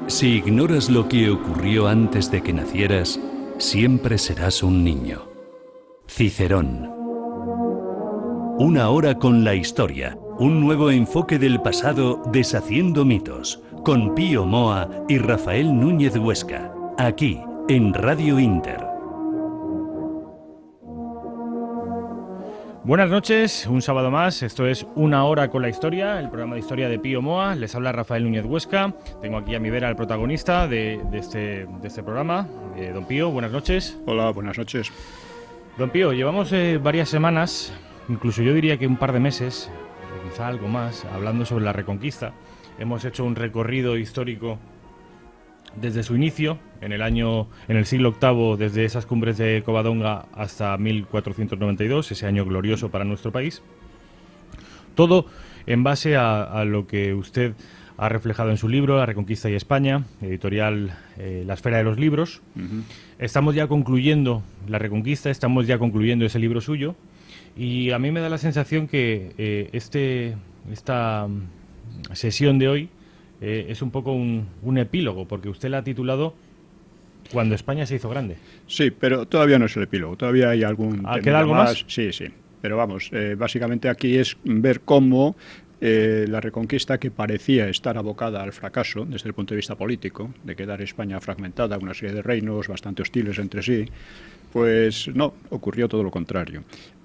Si ignoras lo que ocurrió antes de que nacieras, siempre serás un niño. Cicerón. Una hora con la historia, un nuevo enfoque del pasado deshaciendo mitos, con Pío Moa y Rafael Núñez Huesca, aquí en Radio Inter. Buenas noches, un sábado más, esto es Una hora con la historia, el programa de historia de Pío Moa, les habla Rafael Núñez Huesca, tengo aquí a mi vera al protagonista de este programa, don Pío, buenas noches. Hola, buenas noches. Don Pío, llevamos varias semanas, incluso yo diría que un par de meses, quizá algo más, hablando sobre la Reconquista. Hemos hecho un recorrido histórico desde su inicio, en el siglo VIII, desde esas cumbres de Covadonga hasta 1492, ese año glorioso para nuestro país. Todo en base a lo que usted ha reflejado en su libro, La Reconquista y España, editorial La Esfera de los Libros. Estamos ya concluyendo la Reconquista, estamos ya concluyendo ese libro suyo, y a mí me da la sensación que esta sesión de hoy es un poco un epílogo, porque usted la ha titulado Cuando España se hizo grande. Sí, pero todavía no es el epílogo, todavía hay algún... ¿Queda algo más? Sí, pero vamos, básicamente aquí es ver cómo la Reconquista, que parecía estar abocada al fracaso desde el punto de vista político, de quedar España fragmentada, una serie de reinos bastante hostiles entre sí, pues no, ocurrió todo lo contrario.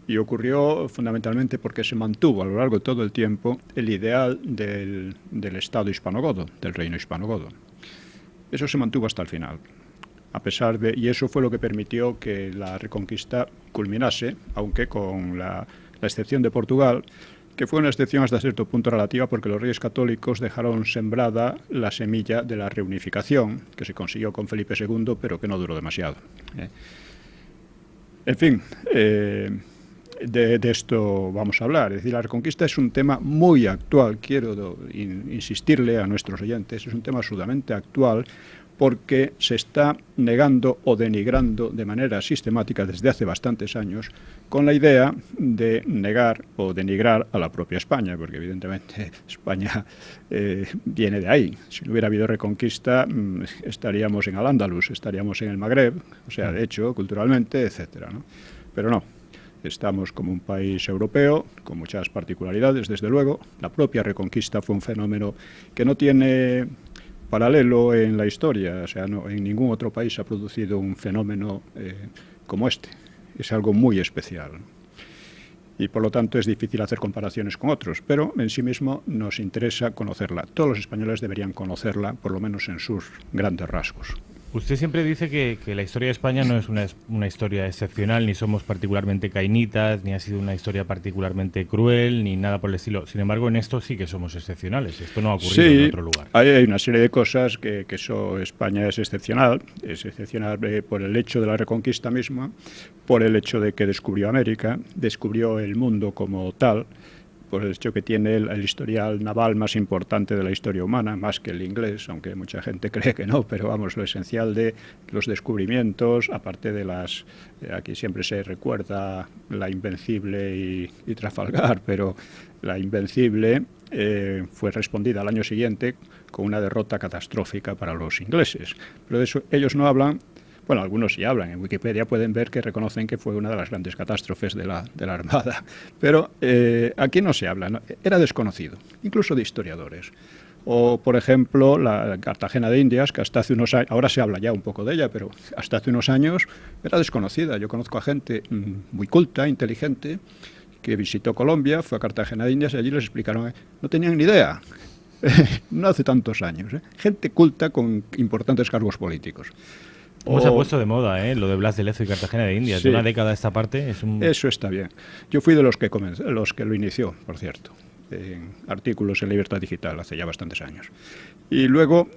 Y ocurrió fundamentalmente porque se mantuvo a lo largo de todo el tiempo el ideal del Estado hispanogodo, del reino hispanogodo. Eso se mantuvo hasta el final. Y eso fue lo que permitió que la Reconquista culminase, aunque con la excepción de Portugal, que fue una excepción hasta cierto punto relativa, porque los reyes católicos dejaron sembrada la semilla de la reunificación, que se consiguió con Felipe II, pero que no duró demasiado. En fin, de esto vamos a hablar. Es decir, la Reconquista es un tema muy actual, quiero insistirle a nuestros oyentes, es un tema absolutamente actual, porque se está negando o denigrando de manera sistemática desde hace bastantes años, con la idea de negar o denigrar a la propia España, porque evidentemente España viene de ahí. Si no hubiera habido Reconquista, estaríamos en Al-Ándalus, estaríamos en el Magreb, o sea, de hecho, culturalmente, etcétera, ¿no? Pero no. Estamos como un país europeo, con muchas particularidades, desde luego. La propia Reconquista fue un fenómeno que no tiene paralelo en la historia, o sea, no, en ningún otro país se ha producido un fenómeno como este. Es algo muy especial. Y por lo tanto es difícil hacer comparaciones con otros, pero en sí mismo nos interesa conocerla. Todos los españoles deberían conocerla, por lo menos en sus grandes rasgos. Usted siempre dice que la historia de España no es una historia excepcional, ni somos particularmente cainitas, ni ha sido una historia particularmente cruel, ni nada por el estilo. Sin embargo, en esto sí que somos excepcionales. Esto no ha ocurrido en otro lugar. Hay una serie de cosas que España es excepcional. Es excepcional por el hecho de la Reconquista misma, por el hecho de que descubrió América, descubrió el mundo como tal, por el hecho que tiene el historial naval más importante de la historia humana, más que el inglés, aunque mucha gente cree que no, pero vamos, lo esencial de los descubrimientos, aparte de aquí siempre se recuerda la Invencible y Trafalgar, pero la Invencible fue respondida al año siguiente con una derrota catastrófica para los ingleses. Pero de eso ellos no hablan. Bueno, algunos sí hablan. En Wikipedia pueden ver que reconocen que fue una de las grandes catástrofes de la Armada. Pero aquí no se habla, ¿no? Era desconocido, incluso de historiadores. O, por ejemplo, la Cartagena de Indias, que hasta hace unos años, ahora se habla ya un poco de ella, pero hasta hace unos años era desconocida. Yo conozco a gente muy culta, inteligente, que visitó Colombia, fue a Cartagena de Indias y allí les explicaron, no tenían ni idea. No hace tantos años. Gente culta con importantes cargos políticos. ¿Cómo se ha puesto de moda, lo de Blas de Lezo y Cartagena de Indias? Sí. De una década a esta parte. Eso está bien. Yo fui de los que lo inició, por cierto, en artículos en Libertad Digital hace ya bastantes años. Y luego,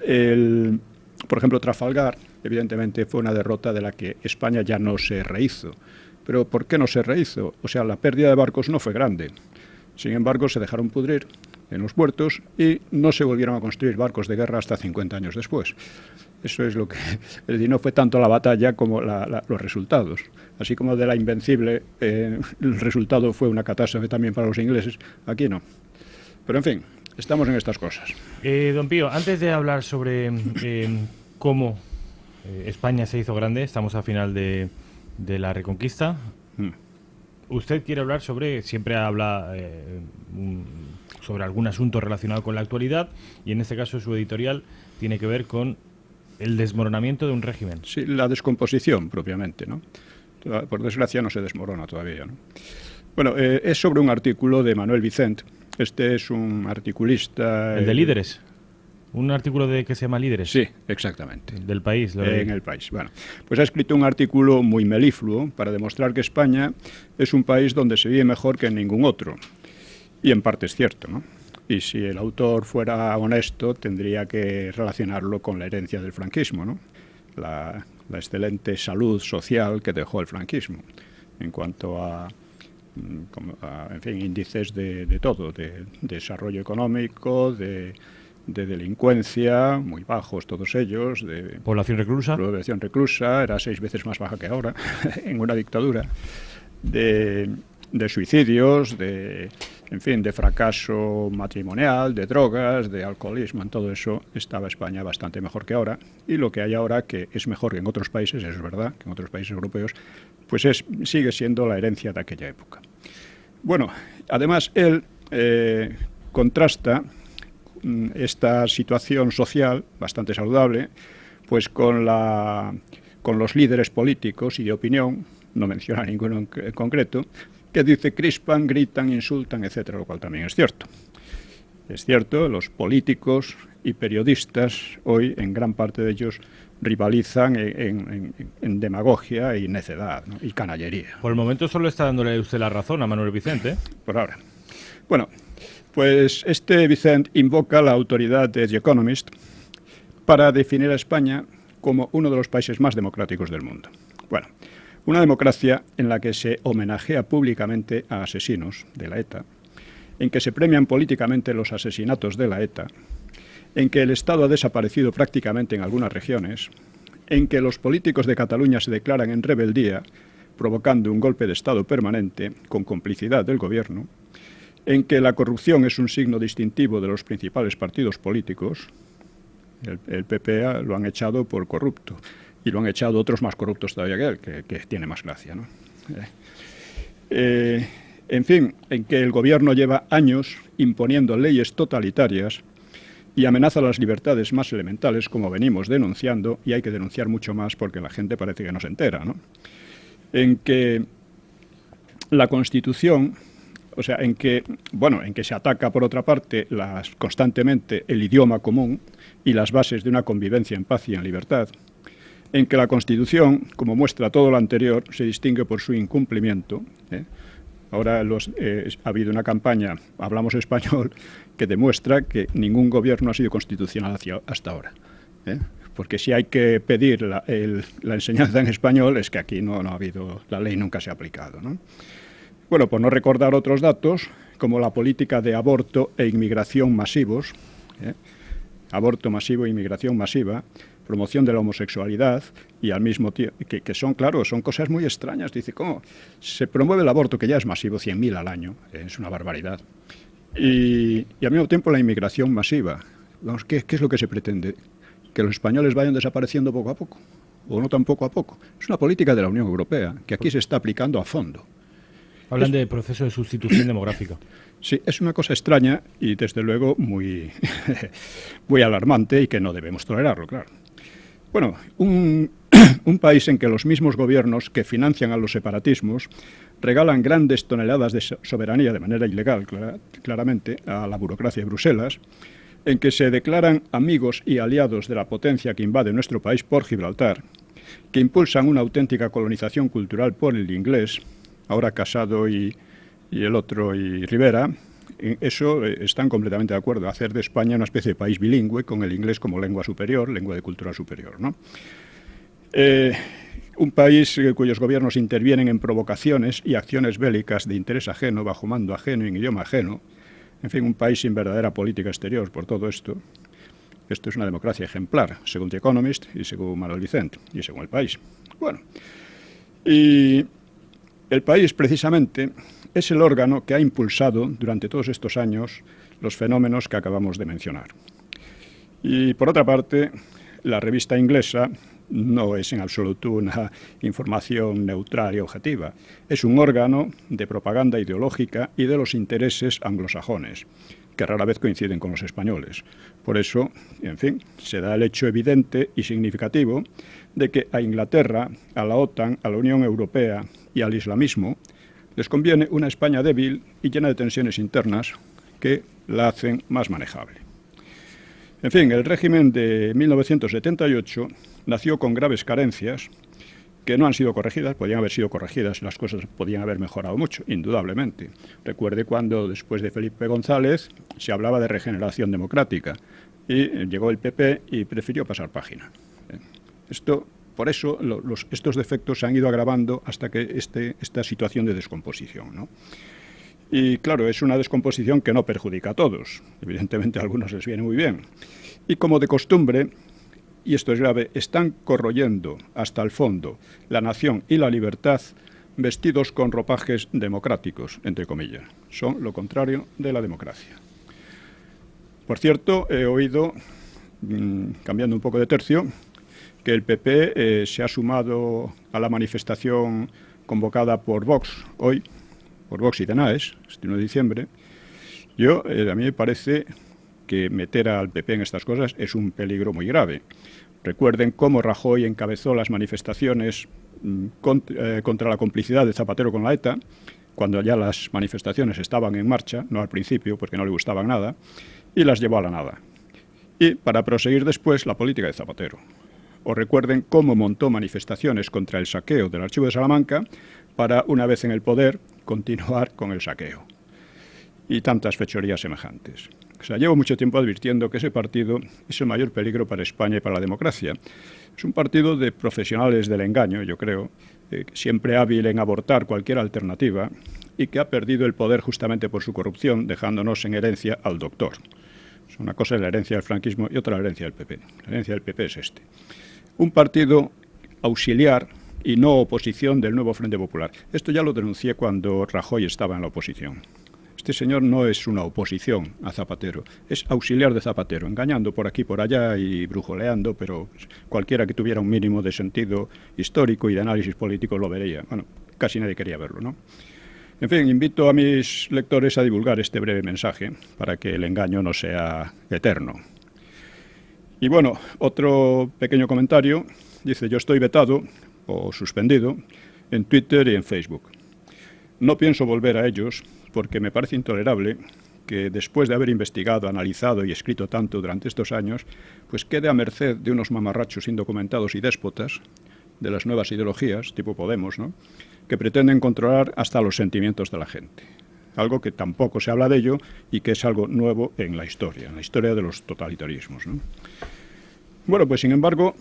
por ejemplo, Trafalgar, evidentemente fue una derrota de la que España ya no se rehizo. ¿Pero por qué no se rehizo? O sea, la pérdida de barcos no fue grande. Sin embargo, se dejaron pudrir en los puertos y no se volvieron a construir barcos de guerra hasta 50 años después. Eso es lo que... no fue tanto la batalla como los resultados. Así como de la Invencible, el resultado fue una catástrofe también para los ingleses. Aquí no. Pero en fin, estamos en estas cosas. Don Pío, antes de hablar sobre cómo España se hizo grande, estamos a final de la Reconquista. Usted quiere hablar sobre, siempre habla sobre algún asunto relacionado con la actualidad, y en este caso su editorial tiene que ver con el desmoronamiento de un régimen. Sí, la descomposición propiamente, ¿no? Por desgracia no se desmorona todavía, ¿no? Bueno, es sobre un artículo de Manuel Vicent. Este es un articulista... ¿El de Líderes? ¿Un artículo que se llama Líderes? Sí, exactamente. Del País. En El País. Bueno, pues ha escrito un artículo muy melifluo para demostrar que España es un país donde se vive mejor que en ningún otro. Y en parte es cierto, ¿no? Y si el autor fuera honesto, tendría que relacionarlo con la herencia del franquismo, ¿no? La excelente salud social que dejó el franquismo en cuanto a en fin, índices de todo, de desarrollo económico, de delincuencia, muy bajos todos ellos, de población reclusa, era 6 veces más baja que ahora, en una dictadura, de suicidios, en fin, de fracaso matrimonial, de drogas, de alcoholismo, en todo eso estaba España bastante mejor que ahora, y lo que hay ahora, que es mejor que en otros países, eso es verdad, que en otros países europeos, pues sigue siendo la herencia de aquella época. Bueno, además él contrasta esta situación social bastante saludable, pues con los líderes políticos y de opinión, no menciona ninguno en concreto, que dice crispan, gritan, insultan, etcétera, lo cual también es cierto. Es cierto, los políticos y periodistas hoy, en gran parte de ellos, rivalizan en demagogia y necedad, ¿no? Y canallería. Por el momento solo está dándole usted la razón a Manuel Vicente. Por ahora. Bueno, pues este Vicent invoca la autoridad de The Economist para definir a España como uno de los países más democráticos del mundo. Bueno, una democracia en la que se homenajea públicamente a asesinos de la ETA, en que se premian políticamente los asesinatos de la ETA, en que el Estado ha desaparecido prácticamente en algunas regiones, en que los políticos de Cataluña se declaran en rebeldía, provocando un golpe de Estado permanente con complicidad del gobierno, en que la corrupción es un signo distintivo de los principales partidos políticos. El PP lo han echado por corrupto, y lo han echado otros más corruptos todavía que él, que tiene más gracia, ¿no? En fin, en que el gobierno lleva años imponiendo leyes totalitarias y amenaza las libertades más elementales, como venimos denunciando, y hay que denunciar mucho más porque la gente parece que no se entera, ¿no? En que la Constitución, o sea, en que se ataca, por otra parte, constantemente el idioma común y las bases de una convivencia en paz y en libertad, en que la Constitución, como muestra todo lo anterior, se distingue por su incumplimiento. Ahora ha habido una campaña, Hablamos Español, que demuestra que ningún gobierno ha sido constitucional hasta ahora. Porque si hay que pedir la enseñanza en español, es que aquí no ha habido, la ley nunca se ha aplicado, ¿no? Bueno, por no recordar otros datos, como la política de aborto e inmigración masivos, aborto masivo e inmigración masiva, promoción de la homosexualidad, y al mismo tiempo, que son cosas muy extrañas. Dice, ¿cómo? Se promueve el aborto, que ya es masivo, 100.000 al año, es una barbaridad. Y al mismo tiempo la inmigración masiva. Vamos, ¿qué es lo que se pretende? ¿Que los españoles vayan desapareciendo poco a poco? ¿O no tan poco a poco? Es una política de la Unión Europea, que aquí se está aplicando a fondo. Hablan de proceso de sustitución demográfica. Sí, es una cosa extraña y desde luego muy, muy alarmante y que no debemos tolerarlo, claro. Bueno, un país en que los mismos gobiernos que financian a los separatismos regalan grandes toneladas de soberanía de manera ilegal, claramente, a la burocracia de Bruselas, en que se declaran amigos y aliados de la potencia que invade nuestro país por Gibraltar, que impulsan una auténtica colonización cultural por el inglés, ahora Casado y el otro y Rivera. Eso están completamente de acuerdo, hacer de España una especie de país bilingüe con el inglés como lengua superior, lengua de cultura superior, ¿no? Un país cuyos gobiernos intervienen en provocaciones y acciones bélicas de interés ajeno, bajo mando ajeno y en idioma ajeno. En fin, un país sin verdadera política exterior por todo esto. Esto es una democracia ejemplar, según The Economist y según Manuel Vicent, y según El País. Bueno, y El País, precisamente, es el órgano que ha impulsado durante todos estos años los fenómenos que acabamos de mencionar. Y por otra parte, la revista inglesa no es en absoluto una información neutral y objetiva. Es un órgano de propaganda ideológica y de los intereses anglosajones, que rara vez coinciden con los españoles. Por eso, en fin, se da el hecho evidente y significativo de que a Inglaterra, a la OTAN, a la Unión Europea y al islamismo les conviene una España débil y llena de tensiones internas que la hacen más manejable. En fin, el régimen de 1978 nació con graves carencias que no han sido corregidas, podían haber sido corregidas, las cosas podían haber mejorado mucho, indudablemente. Recuerde cuando, después de Felipe González, se hablaba de regeneración democrática y llegó el PP y prefirió pasar página. Por eso estos defectos se han ido agravando hasta que esta situación de descomposición, ¿no? Y claro, es una descomposición que no perjudica a todos. Evidentemente a algunos les viene muy bien. Y como de costumbre, y esto es grave, están corroyendo hasta el fondo la nación y la libertad vestidos con ropajes democráticos, entre comillas. Son lo contrario de la democracia. Por cierto, he oído, cambiando un poco de tercio, que el PP se ha sumado a la manifestación convocada por Vox hoy, por Vox y Tenaes, este 1 de diciembre. A mí me parece que meter al PP en estas cosas es un peligro muy grave. Recuerden cómo Rajoy encabezó las manifestaciones contra la complicidad de Zapatero con la ETA, cuando ya las manifestaciones estaban en marcha, no al principio, porque no le gustaban nada, y las llevó a la nada. Y para proseguir después la política de Zapatero. O recuerden cómo montó manifestaciones contra el saqueo del Archivo de Salamanca para, una vez en el poder, continuar con el saqueo. Y tantas fechorías semejantes. O sea, llevo mucho tiempo advirtiendo que ese partido es el mayor peligro para España y para la democracia. Es un partido de profesionales del engaño, yo creo, siempre hábil en abortar cualquier alternativa y que ha perdido el poder justamente por su corrupción, dejándonos en herencia al doctor. Una cosa es la herencia del franquismo y otra la herencia del PP. La herencia del PP es este. Un partido auxiliar y no oposición del nuevo Frente Popular. Esto ya lo denuncié cuando Rajoy estaba en la oposición. Este señor no es una oposición a Zapatero, es auxiliar de Zapatero, engañando por aquí y por allá y brujoleando, pero cualquiera que tuviera un mínimo de sentido histórico y de análisis político lo vería. Bueno, casi nadie quería verlo, ¿no? En fin, invito a mis lectores a divulgar este breve mensaje para que el engaño no sea eterno. Y bueno, otro pequeño comentario. Dice, yo estoy vetado o suspendido en Twitter y en Facebook. No pienso volver a ellos porque me parece intolerable que después de haber investigado, analizado y escrito tanto durante estos años, pues quede a merced de unos mamarrachos indocumentados y déspotas de las nuevas ideologías, tipo Podemos, ¿no?, que pretenden controlar hasta los sentimientos de la gente. Algo que tampoco se habla de ello y que es algo nuevo en la historia de los totalitarismos, ¿no? Bueno, pues sin embargo,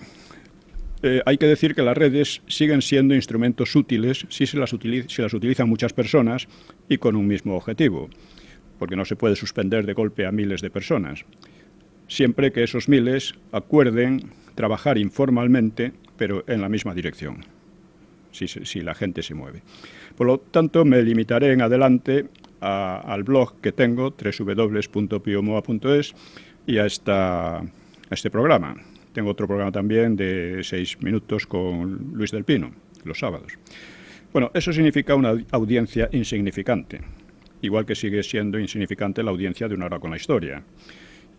hay que decir que las redes siguen siendo instrumentos útiles si las utilizan muchas personas y con un mismo objetivo, porque no se puede suspender de golpe a miles de personas, siempre que esos miles acuerden trabajar informalmente, pero en la misma dirección, si la gente se mueve. Por lo tanto, me limitaré en adelante al blog que tengo, www.piomoa.es, y a este programa. Tengo otro programa también de 6 minutos con Luis del Pino, los sábados. Bueno, eso significa una audiencia insignificante, igual que sigue siendo insignificante la audiencia de Una hora con la historia.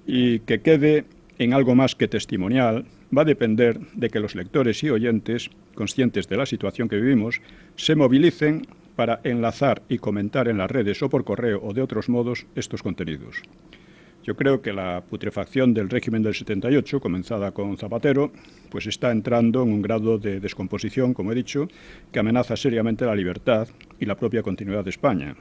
Y que quede en algo más que testimonial va a depender de que los lectores y oyentes, conscientes de la situación que vivimos, se movilicen para enlazar y comentar en las redes o por correo o de otros modos estos contenidos. Yo creo que la putrefacción del régimen del 78, comenzada con Zapatero, pues está entrando en un grado de descomposición, como he dicho, que amenaza seriamente la libertad y la propia continuidad de España.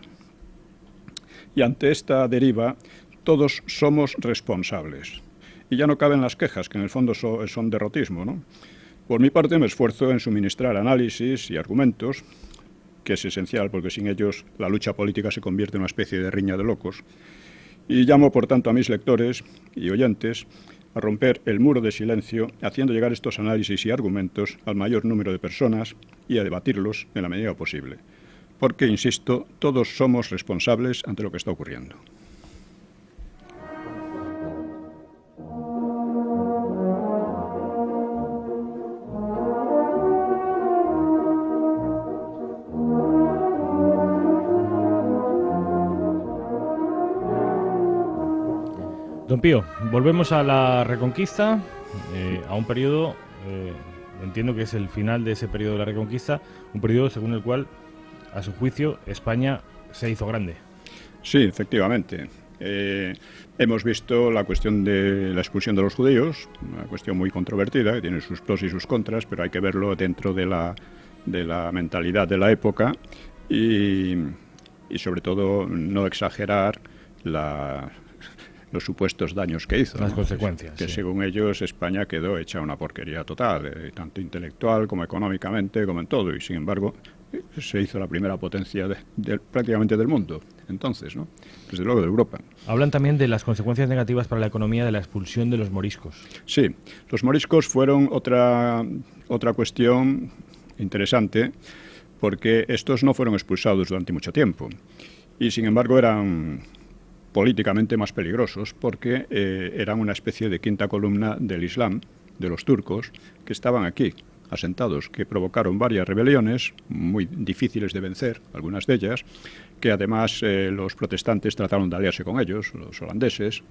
Y ante esta deriva, todos somos responsables. Y ya no caben las quejas, que en el fondo son derrotismo, ¿no? Por mi parte, me esfuerzo en suministrar análisis y argumentos, que es esencial, porque sin ellos la lucha política se convierte en una especie de riña de locos. Y llamo, por tanto, a mis lectores y oyentes a romper el muro de silencio, haciendo llegar estos análisis y argumentos al mayor número de personas y a debatirlos en la medida posible. Porque, insisto, todos somos responsables ante lo que está ocurriendo. Pío, volvemos a la Reconquista, a un periodo, entiendo que es el final de ese periodo de la Reconquista, un periodo según el cual, a su juicio, España se hizo grande. Sí, efectivamente. Hemos visto la cuestión de la expulsión de los judíos, una cuestión muy controvertida, que tiene sus pros y sus contras, pero hay que verlo dentro de la mentalidad de la época y sobre todo no exagerar los supuestos daños que hizo. Las consecuencias. Que sí. según ellos España quedó hecha una porquería total, tanto intelectual como económicamente, como en todo, y sin embargo se hizo la primera potencia prácticamente del mundo, entonces, ¿no? Desde luego de Europa. Hablan también de las consecuencias negativas para la economía de la expulsión de los moriscos. Sí, los moriscos fueron otra cuestión interesante, porque estos no fueron expulsados durante mucho tiempo, y sin embargo eran políticamente más peligrosos, porque eran una especie de quinta columna del Islam, de los turcos, que estaban aquí, asentados, que provocaron varias rebeliones muy difíciles de vencer, algunas de ellas, que además los protestantes trataron de aliarse con ellos, los holandeses.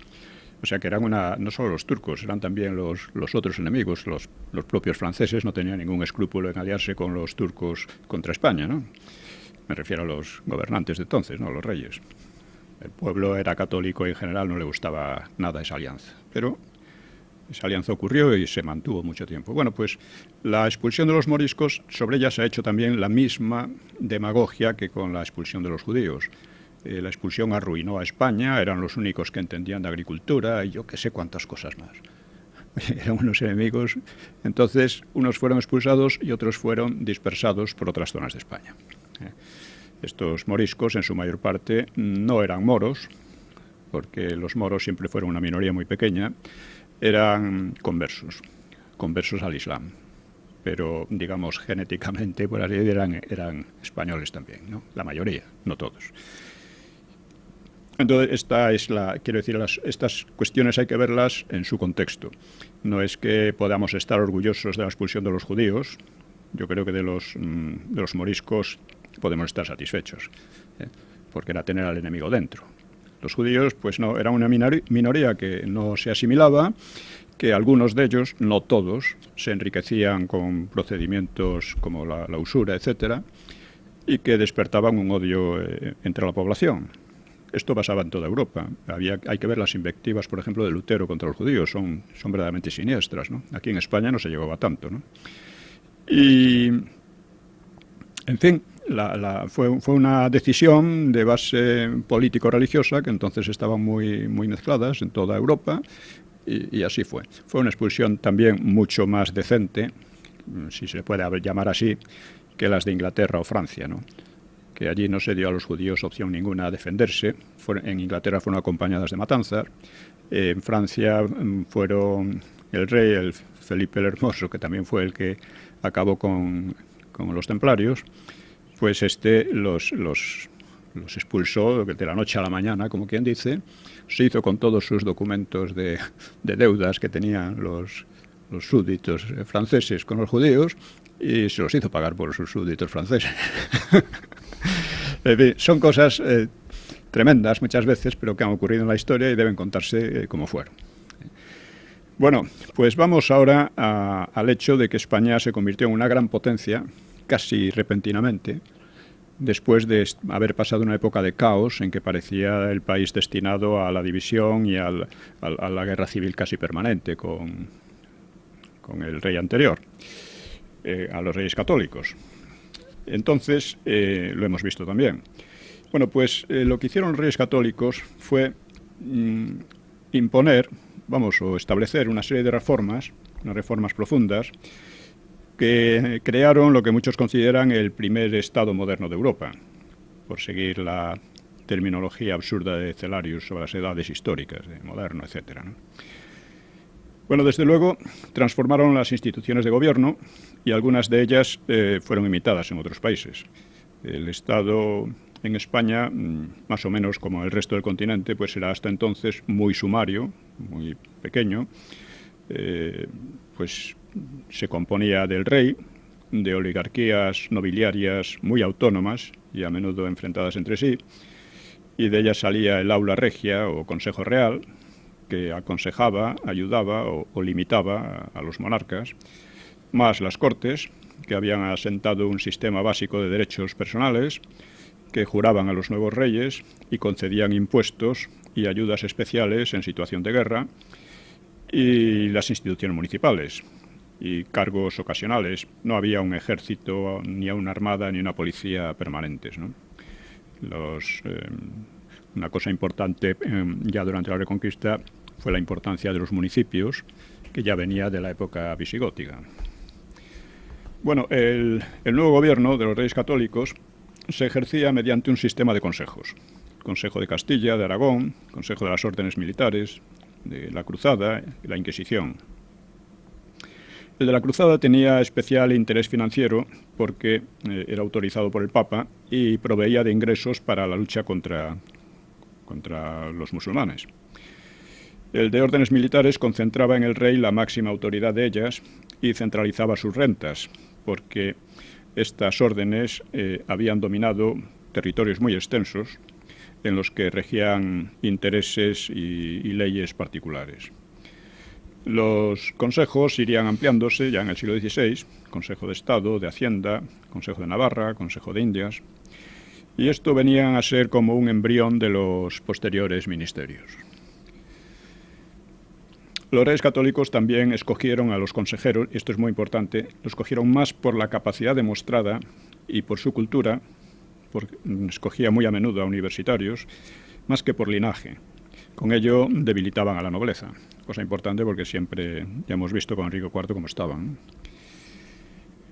O sea que eran no solo los turcos, eran también los otros enemigos, los propios franceses no tenían ningún escrúpulo en aliarse con los turcos contra España, ¿no? Me refiero a los gobernantes de entonces, no a los reyes. El pueblo era católico y en general no le gustaba nada esa alianza, pero esa alianza ocurrió y se mantuvo mucho tiempo. Bueno, pues la expulsión de los moriscos, sobre ella se ha hecho también la misma demagogia que con la expulsión de los judíos. La expulsión arruinó a España, eran los únicos que entendían de agricultura y yo qué sé cuántas cosas más. Eran unos enemigos. Entonces, unos fueron expulsados y otros fueron dispersados por otras zonas de España. Estos moriscos, en su mayor parte, no eran moros, porque los moros siempre fueron una minoría muy pequeña, eran conversos al Islam, pero digamos genéticamente por así eran españoles también, ¿no? La mayoría, no todos. Entonces quiero decir, estas cuestiones hay que verlas en su contexto. No es que podamos estar orgullosos de la expulsión de los judíos. Yo creo que de los moriscos podemos estar satisfechos, porque era tener al enemigo dentro. Los judíos, pues no, era una minoría que no se asimilaba, que algunos de ellos, no todos, se enriquecían con procedimientos como la usura, etcétera, y que despertaban un odio entre la población. Esto pasaba en toda Europa. Hay que ver las invectivas, por ejemplo, de Lutero contra los judíos, son verdaderamente siniestras, ¿no? Aquí en España no se llegaba tanto, ¿no? Y, en fin, fue una decisión de base político-religiosa que entonces estaban muy mezcladas en toda Europa y así fue. Fue una expulsión también mucho más decente, si se puede llamar así, que las de Inglaterra o Francia, ¿no? Que allí no se dio a los judíos opción ninguna a defenderse. En Inglaterra fueron acompañadas de matanzas. En Francia fueron el rey, el Felipe el Hermoso, que también fue el que acabó con los templarios, pues los expulsó de la noche a la mañana, como quien dice. Se hizo con todos sus documentos de deudas que tenían los súbditos franceses con los judíos y se los hizo pagar por sus súbditos franceses. En fin, son cosas tremendas muchas veces, pero que han ocurrido en la historia y deben contarse como fueron. Bueno, pues vamos ahora al hecho de que España se convirtió en una gran potencia, casi repentinamente, después de haber pasado una época de caos en que parecía el país destinado a la división y a la guerra civil casi permanente con el rey anterior, a los reyes católicos. Entonces, lo hemos visto también. Bueno, pues lo que hicieron los reyes católicos fue imponer, o establecer una serie de reformas, unas reformas profundas, que crearon lo que muchos consideran el primer Estado moderno de Europa, por seguir la terminología absurda de Celarius sobre las edades históricas, de moderno, etcétera, ¿no? Bueno, desde luego, transformaron las instituciones de gobierno y algunas de ellas fueron imitadas en otros países. El Estado en España, más o menos como el resto del continente, pues era hasta entonces muy sumario, muy pequeño. Pues se componía del rey, de oligarquías nobiliarias muy autónomas y a menudo enfrentadas entre sí, y de ellas salía el aula regia o consejo real, que aconsejaba, ayudaba o limitaba a los monarcas, más las Cortes, que habían asentado un sistema básico de derechos personales, que juraban a los nuevos reyes y concedían impuestos y ayudas especiales en situación de guerra, y las instituciones municipales y cargos ocasionales. No había un ejército, ni una armada, ni una policía permanentes, ¿no? Una cosa importante ya durante la Reconquista fue la importancia de los municipios, que ya venía de la época visigótica. Bueno, el nuevo gobierno de los Reyes Católicos se ejercía mediante un sistema de consejos. Consejo de Castilla, de Aragón, Consejo de las Órdenes Militares, de la Cruzada y la Inquisición. El de la Cruzada tenía especial interés financiero porque era autorizado por el Papa y proveía de ingresos para la lucha contra los musulmanes. El de órdenes militares concentraba en el rey la máxima autoridad de ellas y centralizaba sus rentas, porque estas órdenes habían dominado territorios muy extensos en los que regían intereses y leyes particulares. Los consejos irían ampliándose ya en el siglo XVI, Consejo de Estado, de Hacienda, Consejo de Navarra, Consejo de Indias, y esto venían a ser como un embrión de los posteriores ministerios. Los Reyes Católicos también escogieron a los consejeros, y esto es muy importante, lo escogieron más por la capacidad demostrada y por su cultura, porque escogía muy a menudo a universitarios, más que por linaje. Con ello debilitaban a la nobleza, cosa importante porque siempre ya hemos visto con Enrique IV cómo estaban.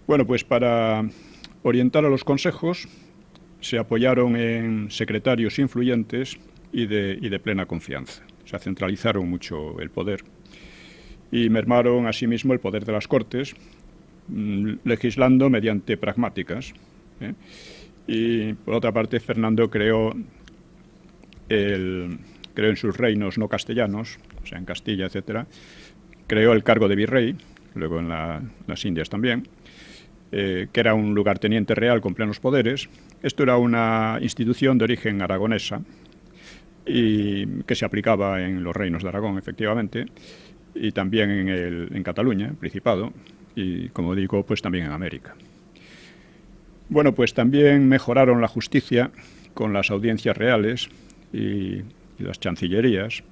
Bueno, pues para orientar a los consejos se apoyaron en secretarios influyentes y de plena confianza. Se centralizaron mucho el poder y mermaron asimismo el poder de las Cortes, legislando mediante pragmáticas. Y por otra parte, Fernando creó en sus reinos no castellanos, o sea, en Castilla, etcétera, creó el cargo de virrey, luego en las Indias también, que era un lugarteniente real con plenos poderes. Esto era una institución de origen aragonesa y que se aplicaba en los reinos de Aragón, efectivamente, y también en Cataluña, el Principado, y, como digo, pues también en América. Bueno, pues también mejoraron la justicia con las audiencias reales y las chancillerías,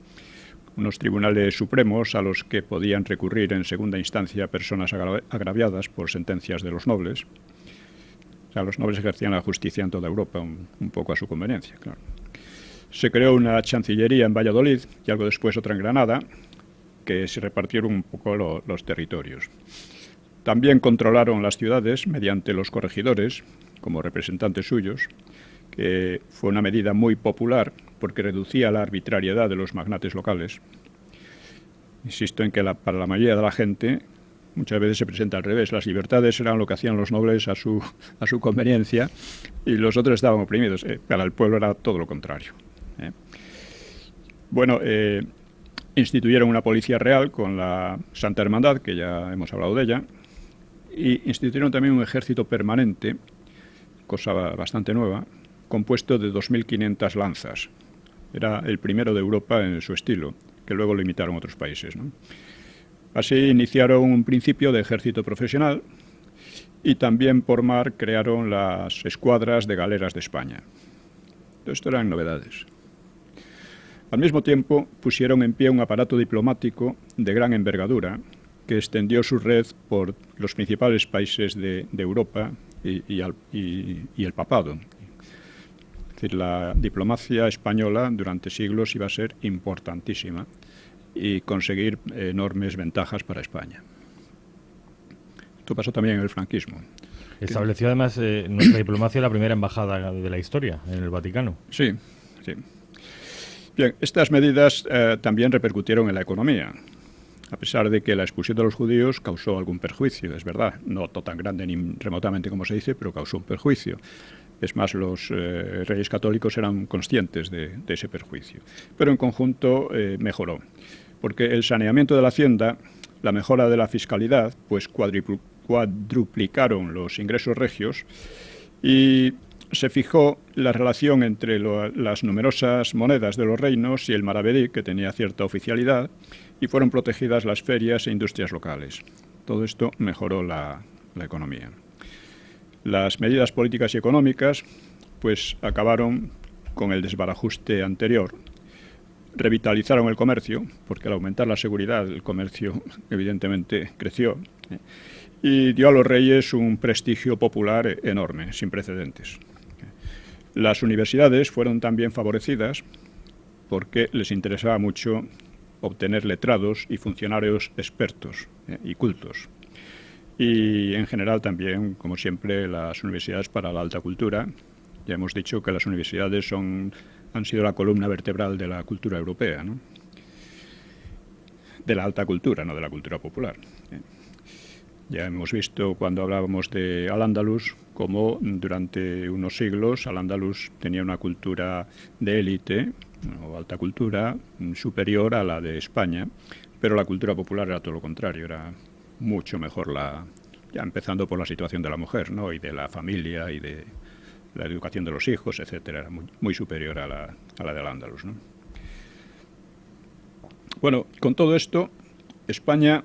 unos tribunales supremos a los que podían recurrir en segunda instancia personas agraviadas por sentencias de los nobles. O sea, los nobles ejercían la justicia en toda Europa, un poco a su conveniencia, claro. Se creó una chancillería en Valladolid y algo después otra en Granada, que se repartieron un poco los territorios. También controlaron las ciudades mediante los corregidores, como representantes suyos, que fue una medida muy popular porque reducía la arbitrariedad de los magnates locales. Insisto en que para la mayoría de la gente muchas veces se presenta al revés. Las libertades eran lo que hacían los nobles a su conveniencia y los otros estaban oprimidos. Para el pueblo era todo lo contrario. Bueno, instituyeron una policía real con la Santa Hermandad, que ya hemos hablado de ella, y instituyeron también un ejército permanente, cosa bastante nueva, compuesto de 2.500 lanzas. Era el primero de Europa en su estilo, que luego lo imitaron otros países, ¿no? Así iniciaron un principio de ejército profesional y también por mar crearon las escuadras de galeras de España. Esto eran novedades. Al mismo tiempo, pusieron en pie un aparato diplomático de gran envergadura que extendió su red por los principales países de Europa y el papado. Es decir, la diplomacia española durante siglos iba a ser importantísima y conseguir enormes ventajas para España. Esto pasó también en el franquismo. Estableció además nuestra diplomacia la primera embajada de la historia en el Vaticano. Sí, sí. Bien, estas medidas también repercutieron en la economía, a pesar de que la expulsión de los judíos causó algún perjuicio, es verdad, no tan grande ni remotamente como se dice, pero causó un perjuicio. Es más, los reyes católicos eran conscientes de ese perjuicio. Pero en conjunto mejoró, porque el saneamiento de la hacienda, la mejora de la fiscalidad, pues cuadruplicaron los ingresos regios y se fijó la relación entre las numerosas monedas de los reinos y el maravedí, que tenía cierta oficialidad, y fueron protegidas las ferias e industrias locales. Todo esto mejoró la economía. Las medidas políticas y económicas pues acabaron con el desbarajuste anterior. Revitalizaron el comercio, porque al aumentar la seguridad el comercio evidentemente creció, y dio a los reyes un prestigio popular enorme, sin precedentes. Las universidades fueron también favorecidas porque les interesaba mucho obtener letrados y funcionarios expertos y cultos. Y en general también, como siempre, las universidades para la alta cultura. Ya hemos dicho que las universidades han sido la columna vertebral de la cultura europea, ¿no? De la alta cultura, no de la cultura popular. Ya hemos visto cuando hablábamos de Al-Ándalus cómo durante unos siglos Al-Ándalus tenía una cultura de élite o alta cultura superior a la de España, pero la cultura popular era todo lo contrario, era mucho mejor ya empezando por la situación de la mujer, ¿no? Y de la familia y de la educación de los hijos, etcétera, era muy superior a la de Al-Ándalus, ¿no? Bueno, con todo esto, España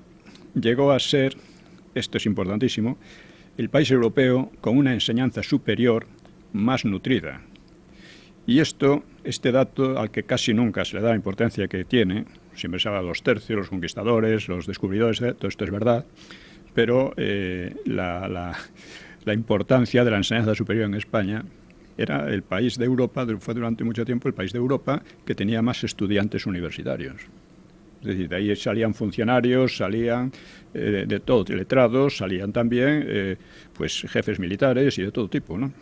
llegó a ser, esto es importantísimo, el país europeo con una enseñanza superior más nutrida. Y este dato al que casi nunca se le da la importancia que tiene, siempre se habla de los tercios, los conquistadores, los descubridores, todo esto es verdad, pero la importancia de la enseñanza superior en España era el país de Europa, fue durante mucho tiempo el país de Europa que tenía más estudiantes universitarios. Es decir, de ahí salían funcionarios, salían de todo, letrados, salían también pues jefes militares y de todo tipo, ¿no?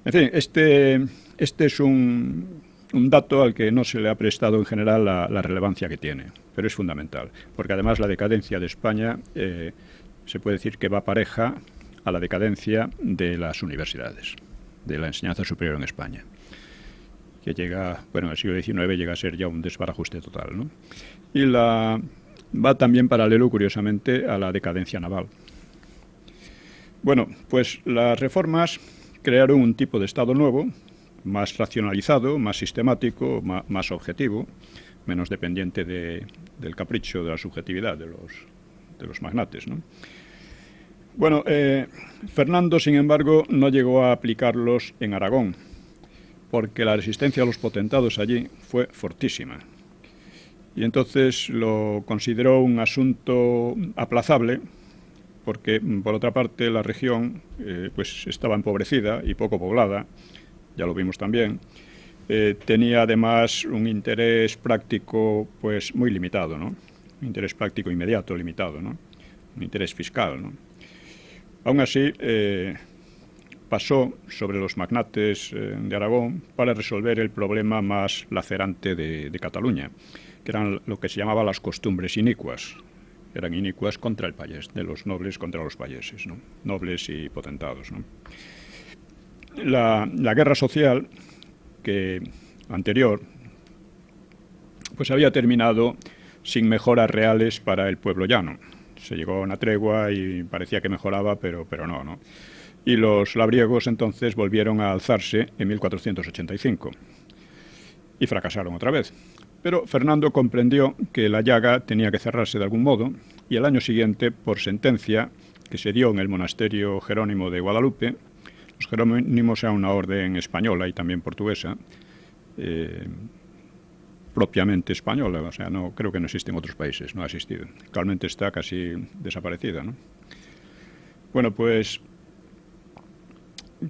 En fin, este es un dato al que no se le ha prestado en general la relevancia que tiene, pero es fundamental, porque además la decadencia de España se puede decir que va pareja a la decadencia de las universidades, de la enseñanza superior en España, que llega, bueno, en el siglo XIX llega a ser ya un desbarajuste total, ¿no? Y va también paralelo, curiosamente, a la decadencia naval. Bueno, pues las reformas crearon un tipo de Estado nuevo, más racionalizado, más sistemático, más objetivo, menos dependiente del capricho, de la subjetividad de los magnates, ¿no? Bueno, Fernando, sin embargo, no llegó a aplicarlos en Aragón, porque la resistencia de los potentados allí fue fortísima. Y entonces lo consideró un asunto aplazable, porque, por otra parte, la región pues estaba empobrecida y poco poblada, ya lo vimos también. Tenía además un interés práctico pues muy limitado, ¿no? Un interés práctico inmediato, limitado, ¿no? Un interés fiscal, ¿no? Aún así, pasó sobre los magnates de Aragón para resolver el problema más lacerante de Cataluña, que eran lo que se llamaba las costumbres inicuas. Eran inicuas contra el payés, de los nobles contra los payeses, ¿no? Nobles y potentados, ¿no? La guerra social anterior pues había terminado sin mejoras reales para el pueblo llano. Se llegó a una tregua y parecía que mejoraba, pero no. Y los labriegos entonces volvieron a alzarse en 1485 y fracasaron otra vez. Pero Fernando comprendió que la llaga tenía que cerrarse de algún modo y al año siguiente, por sentencia que se dio en el monasterio jerónimo de Guadalupe, los jerónimos eran una orden española y también portuguesa, propiamente española, o sea, no creo que no existe en otros países, no ha existido. Actualmente está casi desaparecida, ¿no? Bueno, pues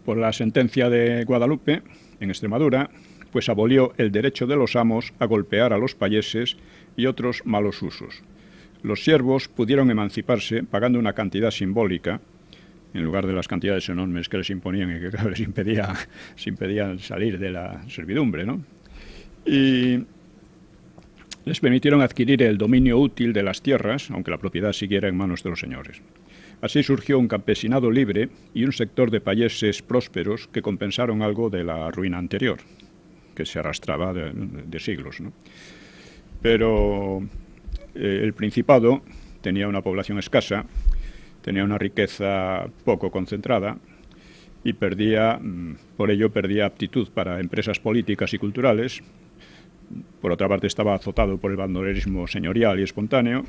por la sentencia de Guadalupe, en Extremadura, pues abolió el derecho de los amos a golpear a los payeses y otros malos usos. Los siervos pudieron emanciparse pagando una cantidad simbólica, en lugar de las cantidades enormes que les imponían y que claro, les impedían salir de la servidumbre, ¿no? Y les permitieron adquirir el dominio útil de las tierras, aunque la propiedad siguiera en manos de los señores. Así surgió un campesinado libre y un sector de payeses prósperos que compensaron algo de la ruina anterior, que se arrastraba de siglos, ¿no? Pero el Principado tenía una población escasa, tenía una riqueza poco concentrada y por ello perdía aptitud para empresas políticas y culturales. Por otra parte, estaba azotado por el bandolerismo señorial y espontáneo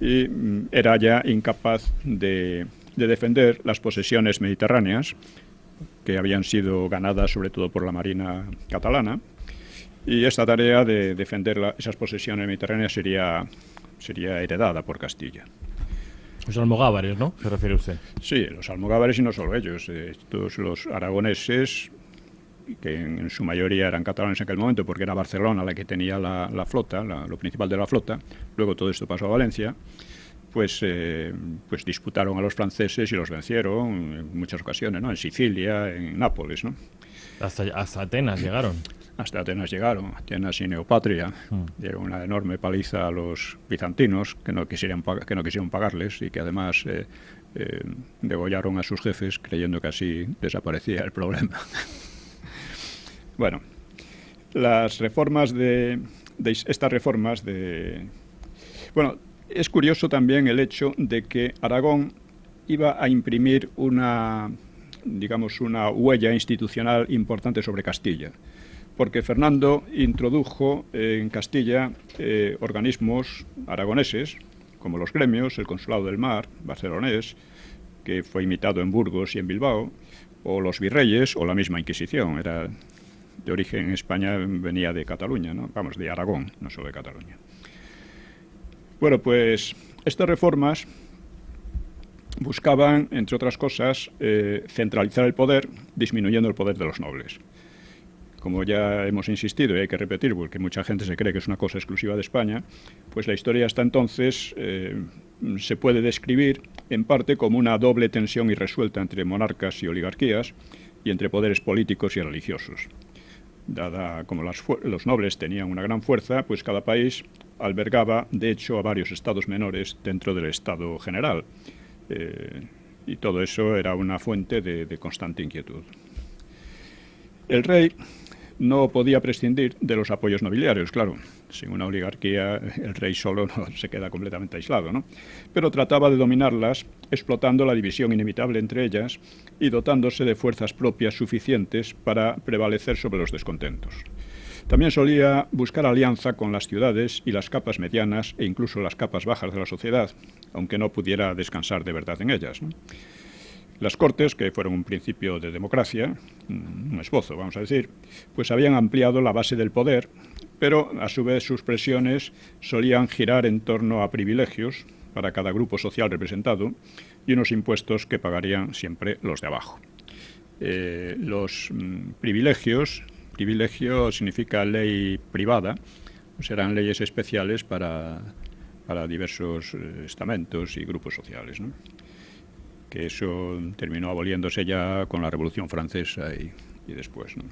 y era ya incapaz de defender las posesiones mediterráneas, que habían sido ganadas sobre todo por la Marina catalana, y esta tarea de defender esas posesiones mediterráneas sería heredada por Castilla. Los almogávares, ¿no? ¿Se refiere usted? Sí, los almogávares y no solo ellos. Los aragoneses, que en su mayoría eran catalanes en aquel momento, porque era Barcelona la que tenía la flota, lo principal de la flota. Luego todo esto pasó a Valencia. Pues disputaron a los franceses y los vencieron en muchas ocasiones, ¿no? En Sicilia, en Nápoles, ¿no? Hasta Atenas llegaron. Hasta Atenas llegaron, Atenas y Neopatria. Dieron una enorme paliza a los bizantinos, que no quisieron pagarles, y que además degollaron a sus jefes, creyendo que así desaparecía el problema. Bueno, las reformas Bueno, es curioso también el hecho de que Aragón iba a imprimir una huella institucional importante sobre Castilla, porque Fernando introdujo en Castilla organismos aragoneses, como los gremios, el Consulado del Mar, barcelonés, que fue imitado en Burgos y en Bilbao, o los virreyes, o la misma Inquisición. Era de origen en España, venía de Cataluña, ¿no? Vamos, de Aragón, no solo de Cataluña. Bueno, pues estas reformas buscaban, entre otras cosas, centralizar el poder, disminuyendo el poder de los nobles. Como ya hemos insistido y hay que repetir, porque mucha gente se cree que es una cosa exclusiva de España, pues la historia hasta entonces se puede describir en parte como una doble tensión irresuelta entre monarcas y oligarquías y entre poderes políticos y religiosos. Dada como los nobles tenían una gran fuerza, pues cada país albergaba, de hecho, a varios estados menores dentro del Estado general. Y todo eso era una fuente de constante inquietud. El rey no podía prescindir de los apoyos nobiliarios, claro. Sin una oligarquía, el rey solo no se queda completamente aislado, ¿no? Pero trataba de dominarlas, explotando la división inevitable entre ellas y dotándose de fuerzas propias suficientes para prevalecer sobre los descontentos. También solía buscar alianza con las ciudades y las capas medianas e incluso las capas bajas de la sociedad, aunque no pudiera descansar de verdad en ellas, ¿no? Las Cortes, que fueron un principio de democracia, un esbozo, vamos a decir, pues habían ampliado la base del poder, pero a su vez sus presiones solían girar en torno a privilegios para cada grupo social representado y unos impuestos que pagarían siempre los de abajo. Los privilegio significa ley privada, pues eran leyes especiales para diversos estamentos y grupos sociales, ¿no? Que eso terminó aboliéndose ya con la Revolución Francesa y después, ¿no?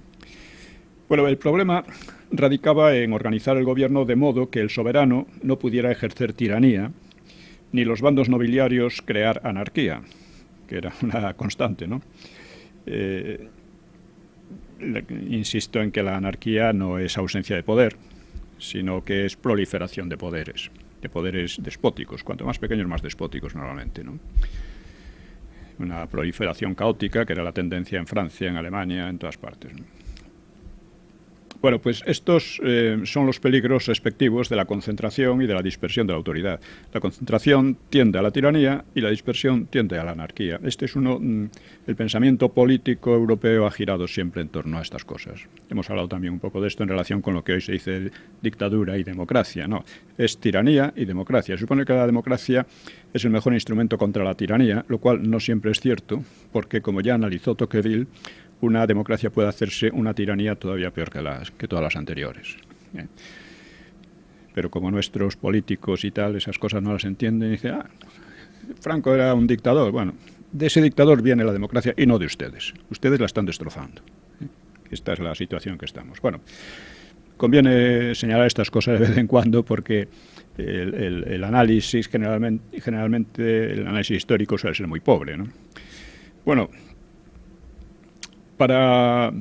Bueno, el problema radicaba en organizar el gobierno de modo que el soberano no pudiera ejercer tiranía, ni los bandos nobiliarios crear anarquía, que era una constante, ¿no? Insisto en que la anarquía no es ausencia de poder, sino que es proliferación de poderes despóticos, cuanto más pequeños, más despóticos normalmente, ¿no? Una proliferación caótica, que era la tendencia en Francia, en Alemania, en todas partes, ¿no? Bueno, pues estos son los peligros respectivos de la concentración y de la dispersión de la autoridad. La concentración tiende a la tiranía y la dispersión tiende a la anarquía. El pensamiento político europeo ha girado siempre en torno a estas cosas. Hemos hablado también un poco de esto en relación con lo que hoy se dice dictadura y democracia, ¿no? Es tiranía y democracia. Se supone que la democracia es el mejor instrumento contra la tiranía, lo cual no siempre es cierto, porque como ya analizó Tocqueville, una democracia puede hacerse una tiranía todavía peor que todas las anteriores. Pero como nuestros políticos y tal, esas cosas no las entienden, y dicen, Franco era un dictador. Bueno, de ese dictador viene la democracia y no de ustedes. Ustedes la están destrozando. Esta es la situación que estamos. Bueno, conviene señalar estas cosas de vez en cuando porque el análisis, generalmente el análisis histórico suele ser muy pobre, ¿no? Bueno, para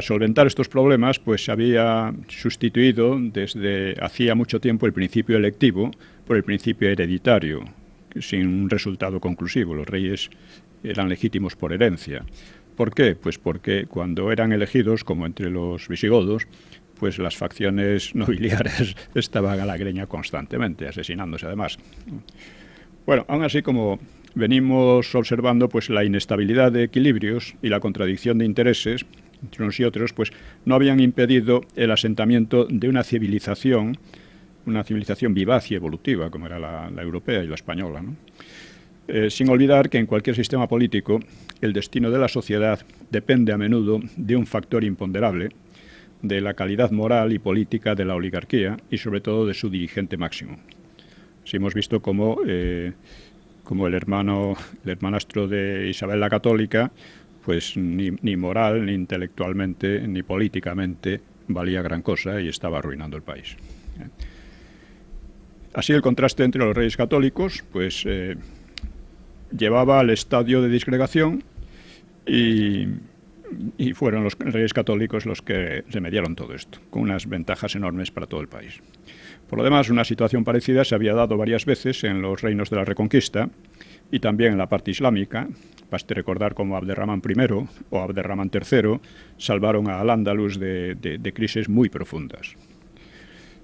solventar estos problemas, pues se había sustituido desde hacía mucho tiempo el principio electivo por el principio hereditario, sin un resultado conclusivo. Los reyes eran legítimos por herencia. ¿Por qué? Pues porque cuando eran elegidos, como entre los visigodos, pues las facciones nobiliares estaban a la greña constantemente, asesinándose además. Bueno, aún así, como venimos observando, pues la inestabilidad de equilibrios y la contradicción de intereses entre unos y otros, pues no habían impedido el asentamiento de una civilización vivaz y evolutiva, como era la europea y la española, ¿no? Sin olvidar que en cualquier sistema político el destino de la sociedad depende a menudo de un factor imponderable, de la calidad moral y política de la oligarquía y sobre todo de su dirigente máximo. Si hemos visto cómo el hermanastro de Isabel la Católica, pues ni moral, ni intelectualmente, ni políticamente valía gran cosa y estaba arruinando el país. Así el contraste entre los reyes católicos, pues llevaba al estadio de disgregación y fueron los reyes católicos los que remediaron todo esto, con unas ventajas enormes para todo el país. Por lo demás, una situación parecida se había dado varias veces en los reinos de la Reconquista y también en la parte islámica. Baste recordar cómo Abderramán I o Abderramán III salvaron a Al-Ándalus de crisis muy profundas.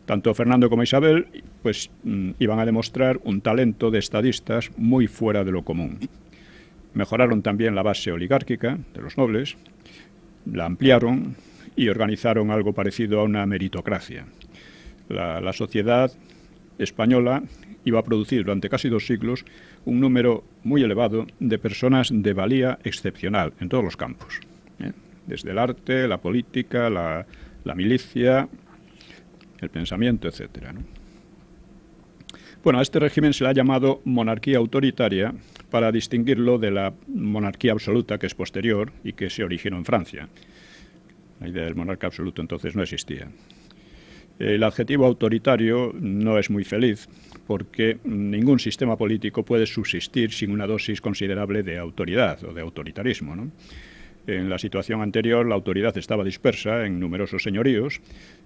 Tanto Fernando como Isabel pues, iban a demostrar un talento de estadistas muy fuera de lo común. Mejoraron también la base oligárquica de los nobles, la ampliaron y organizaron algo parecido a una meritocracia. La sociedad española iba a producir durante casi 2 siglos un número muy elevado de personas de valía excepcional en todos los campos, desde el arte, la política, la milicia, el pensamiento, etcétera, ¿no? Bueno, a este régimen se le ha llamado monarquía autoritaria para distinguirlo de la monarquía absoluta, que es posterior y que se originó en Francia. La idea del monarca absoluto entonces no existía. El adjetivo autoritario no es muy feliz porque ningún sistema político puede subsistir sin una dosis considerable de autoridad o de autoritarismo, ¿no? En la situación anterior, la autoridad estaba dispersa en numerosos señoríos,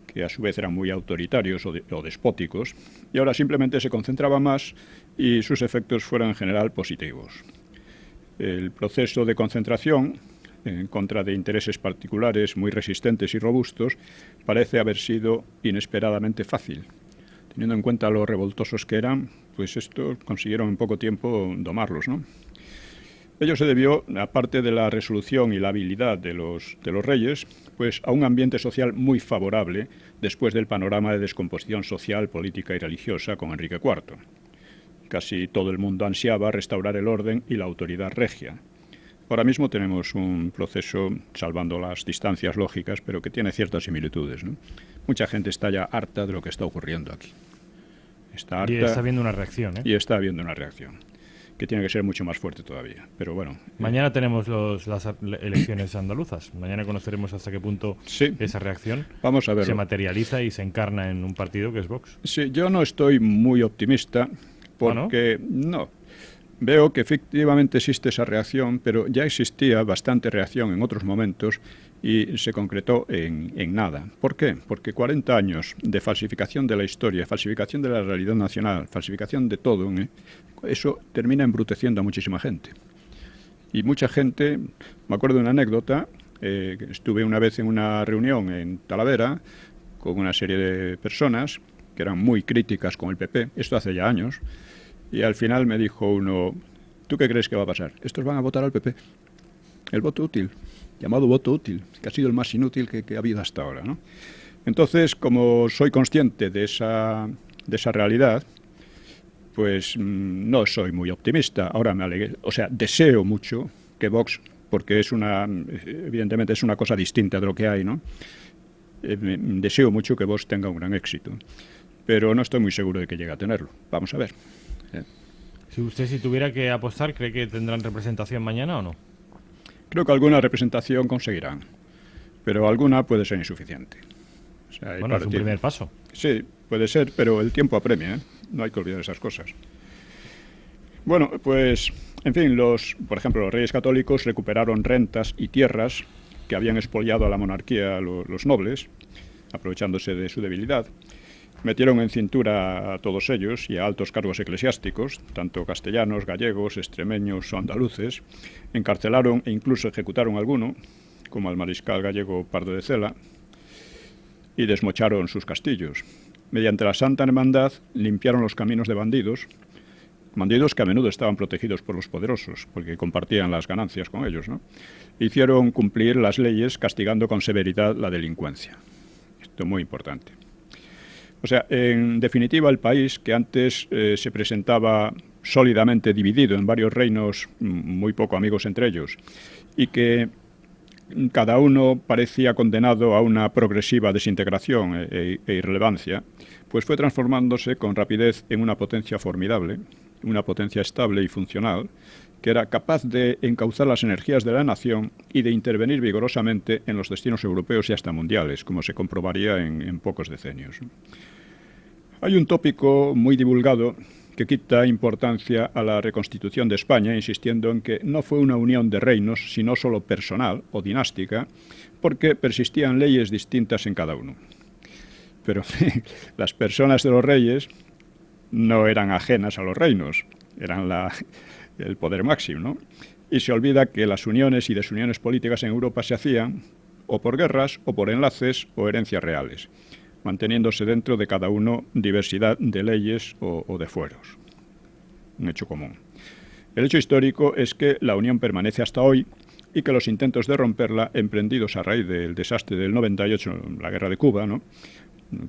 que a su vez eran muy autoritarios o despóticos, y ahora simplemente se concentraba más y sus efectos fueron en general positivos. El proceso de concentración, en contra de intereses particulares muy resistentes y robustos, parece haber sido inesperadamente fácil. Teniendo en cuenta lo revoltosos que eran, pues esto consiguieron en poco tiempo domarlos, ¿no? Ello se debió, aparte de la resolución y la habilidad de los reyes, pues a un ambiente social muy favorable después del panorama de descomposición social, política y religiosa con Enrique IV. Casi todo el mundo ansiaba restaurar el orden y la autoridad regia. Ahora mismo tenemos un proceso, salvando las distancias lógicas, pero que tiene ciertas similitudes, ¿no? Mucha gente está ya harta de lo que está ocurriendo aquí. Está harta, y está habiendo una reacción, ¿eh? Y está habiendo una reacción que tiene que ser mucho más fuerte todavía. Pero bueno. Mañana tenemos las elecciones andaluzas. Mañana conoceremos hasta qué punto esa reacción se materializa y se encarna en un partido que es Vox. Sí, yo no estoy muy optimista porque no. Veo que efectivamente existe esa reacción, pero ya existía bastante reacción en otros momentos y se concretó en nada. ¿Por qué? Porque 40 años de falsificación de la historia, falsificación de la realidad nacional, falsificación de todo, eso termina embruteciendo a muchísima gente. Y mucha gente, me acuerdo de una anécdota, estuve una vez en una reunión en Talavera con una serie de personas que eran muy críticas con el PP, esto hace ya años, y al final me dijo uno, ¿tú qué crees que va a pasar? Estos van a votar al PP. El voto útil, llamado voto útil, que ha sido el más inútil que ha habido hasta ahora, ¿no? Entonces, como soy consciente de esa realidad, pues no soy muy optimista. Ahora deseo mucho que Vox, porque evidentemente es una cosa distinta de lo que hay, ¿no? Deseo mucho que Vox tenga un gran éxito, pero no estoy muy seguro de que llegue a tenerlo. Vamos a ver. Si tuviera que apostar, ¿cree que tendrán representación mañana o no? Creo que alguna representación conseguirán, pero alguna puede ser insuficiente. Bueno, es un primer paso. Sí, puede ser, pero el tiempo apremia, ¿eh? No hay que olvidar esas cosas. Bueno, pues, en fin, por ejemplo, los reyes católicos recuperaron rentas y tierras que habían expoliado a la monarquía los nobles, aprovechándose de su debilidad. Metieron en cintura a todos ellos y a altos cargos eclesiásticos, tanto castellanos, gallegos, extremeños o andaluces. Encarcelaron e incluso ejecutaron a alguno, como al mariscal gallego Pardo de Cela, y desmocharon sus castillos. Mediante la Santa Hermandad limpiaron los caminos de bandidos que a menudo estaban protegidos por los poderosos, porque compartían las ganancias con ellos, ¿no? Hicieron cumplir las leyes castigando con severidad la delincuencia. Esto es muy importante. O sea, en definitiva, el país, que antes se presentaba sólidamente dividido en varios reinos muy poco amigos entre ellos, y que cada uno parecía condenado a una progresiva desintegración e irrelevancia, pues fue transformándose con rapidez en una potencia formidable, una potencia estable y funcional, que era capaz de encauzar las energías de la nación y de intervenir vigorosamente en los destinos europeos y hasta mundiales, como se comprobaría en pocos decenios. Hay un tópico muy divulgado que quita importancia a la reconstitución de España, insistiendo en que no fue una unión de reinos, sino solo personal o dinástica, porque persistían leyes distintas en cada uno. Pero las personas de los reyes no eran ajenas a los reinos, eran el poder máximo, ¿no? Y se olvida que las uniones y desuniones políticas en Europa se hacían o por guerras, o por enlaces, o herencias reales, manteniéndose dentro de cada uno diversidad de leyes o de fueros. Un hecho común. El hecho histórico es que la unión permanece hasta hoy y que los intentos de romperla, emprendidos a raíz del desastre del 98, la guerra de Cuba, ¿no?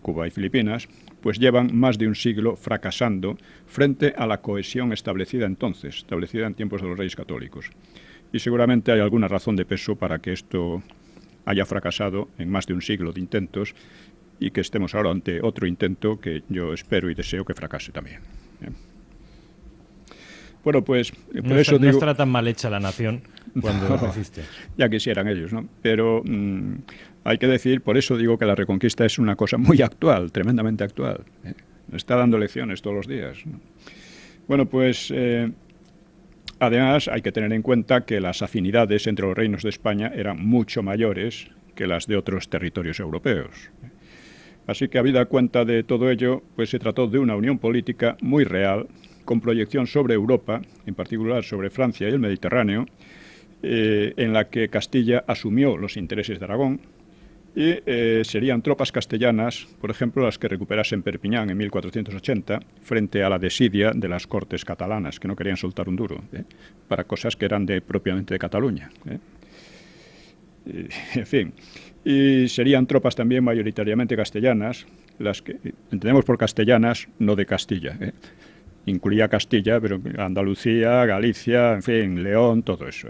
Cuba y Filipinas, pues llevan más de un siglo fracasando frente a la cohesión establecida entonces, establecida en tiempos de los Reyes Católicos. Y seguramente hay alguna razón de peso para que esto haya fracasado en más de un siglo de intentos y que estemos ahora ante otro intento que yo espero y deseo que fracase también. Bueno, pues por eso digo... No estará tan mal hecha la nación cuando resiste. Ya quisieran ellos, ¿no? Pero hay que decir, por eso digo que la Reconquista es una cosa muy actual, tremendamente actual. Está dando lecciones todos los días, ¿no? Bueno, pues además hay que tener en cuenta que las afinidades entre los reinos de España eran mucho mayores que las de otros territorios europeos. Así que, habida cuenta de todo ello, pues se trató de una unión política muy real, con proyección sobre Europa, en particular sobre Francia y el Mediterráneo, en la que Castilla asumió los intereses de Aragón, y serían tropas castellanas, por ejemplo, las que recuperasen Perpiñán en 1480, frente a la desidia de las Cortes catalanas, que no querían soltar un duro, para cosas que eran propiamente de Cataluña. En fin, y serían tropas también mayoritariamente castellanas, las que entendemos por castellanas, no de Castilla, incluía Castilla, pero Andalucía, Galicia, en fin, León, todo eso.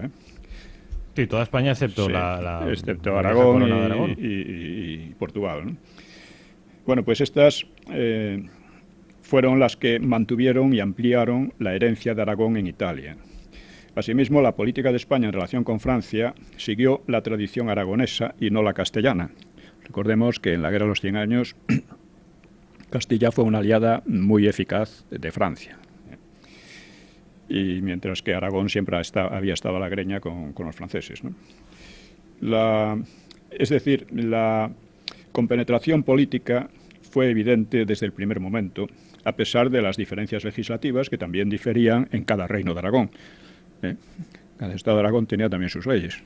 Sí, toda España excepto sí, excepto la Aragón, de Aragón y Portugal, ¿no? Bueno, pues estas fueron las que mantuvieron y ampliaron la herencia de Aragón en Italia. Asimismo, la política de España en relación con Francia siguió la tradición aragonesa y no la castellana. Recordemos que en la Guerra de los 100 Años Castilla fue una aliada muy eficaz de Francia. Y mientras que Aragón siempre había estado a la greña con los franceses, ¿no? Es decir, la compenetración política fue evidente desde el primer momento, a pesar de las diferencias legislativas que también diferían en cada reino de Aragón. Cada estado de Aragón tenía también sus leyes.